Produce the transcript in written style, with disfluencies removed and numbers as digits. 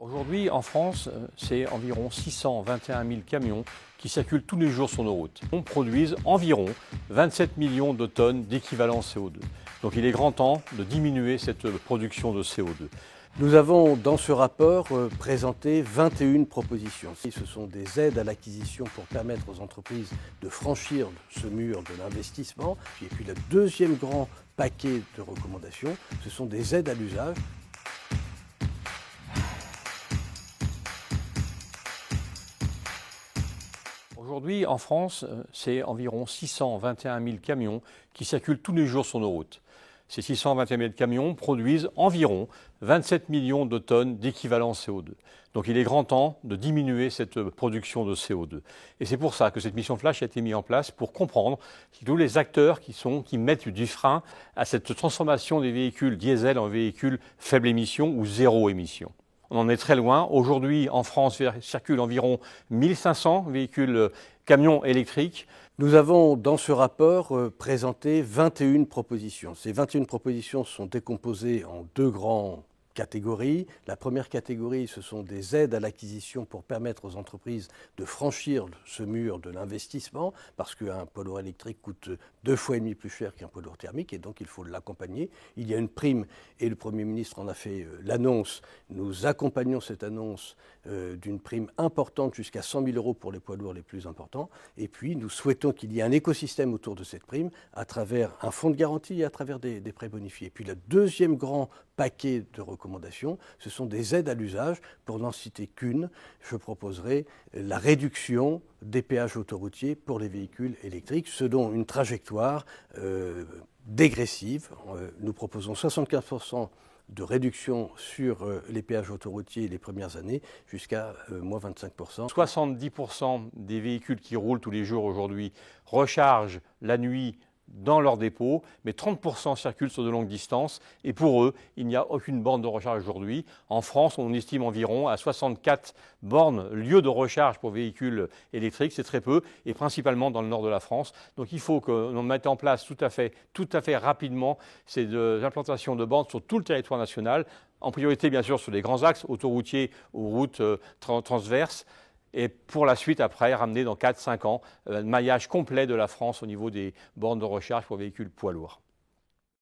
Aujourd'hui, en France, c'est environ 621 000 camions qui circulent tous les jours sur nos routes. On produise environ 27 millions de tonnes d'équivalent CO2. Donc il est grand temps de diminuer cette production de CO2. Nous avons dans ce rapport présenté 21 propositions. Ce sont des aides à l'acquisition pour permettre aux entreprises de franchir ce mur de l'investissement. Et puis le deuxième grand paquet de recommandations, ce sont des aides à l'usage. Aujourd'hui, en France, c'est environ 621 000 camions qui circulent tous les jours sur nos routes. Ces 621 000 camions produisent environ 27 millions de tonnes d'équivalent CO2. Donc il est grand temps de diminuer cette production de CO2. Et c'est pour ça que cette mission Flash a été mise en place pour comprendre tous les acteurs qui mettent du frein à cette transformation des véhicules diesel en véhicules faible émission ou zéro émission. On en est très loin. Aujourd'hui, en France, circulent environ 1500 véhicules camions électriques. Nous avons dans ce rapport présenté 21 propositions. Ces 21 propositions sont décomposées en deux grandes catégories. La première catégorie, ce sont des aides à l'acquisition pour permettre aux entreprises de franchir ce mur de l'investissement, parce qu'un poids lourd électrique coûte 2,5 fois plus cher qu'un poids lourd thermique, et donc il faut l'accompagner. Il y a une prime, et le Premier ministre en a fait l'annonce. Nous accompagnons cette annonce d'une prime importante jusqu'à 100 000 € pour les poids lourds les plus importants. Et puis, nous souhaitons qu'il y ait un écosystème autour de cette prime à travers un fonds de garantie et à travers des prêts bonifiés. Et puis, le deuxième grand paquet de recommandations, ce sont des aides à l'usage. Pour n'en citer qu'une, je proposerai la réduction des péages autoroutiers pour les véhicules électriques, selon une trajectoire dégressive. Nous proposons 75% de réduction sur les péages autoroutiers les premières années, jusqu'à moins 25%. 70% des véhicules qui roulent tous les jours aujourd'hui rechargent la nuit dans leur dépôt, mais 30% circulent sur de longues distances et pour eux, il n'y a aucune borne de recharge aujourd'hui. En France, on estime environ à 64 bornes, lieux de recharge pour véhicules électriques, c'est très peu, et principalement dans le nord de la France. Donc il faut que l'on mette en place tout à fait rapidement ces implantations de bornes sur tout le territoire national, en priorité bien sûr sur les grands axes autoroutiers ou routes transverses, et pour la suite, après, ramener dans 4-5 ans un maillage complet de la France au niveau des bornes de recharge pour véhicules poids lourds.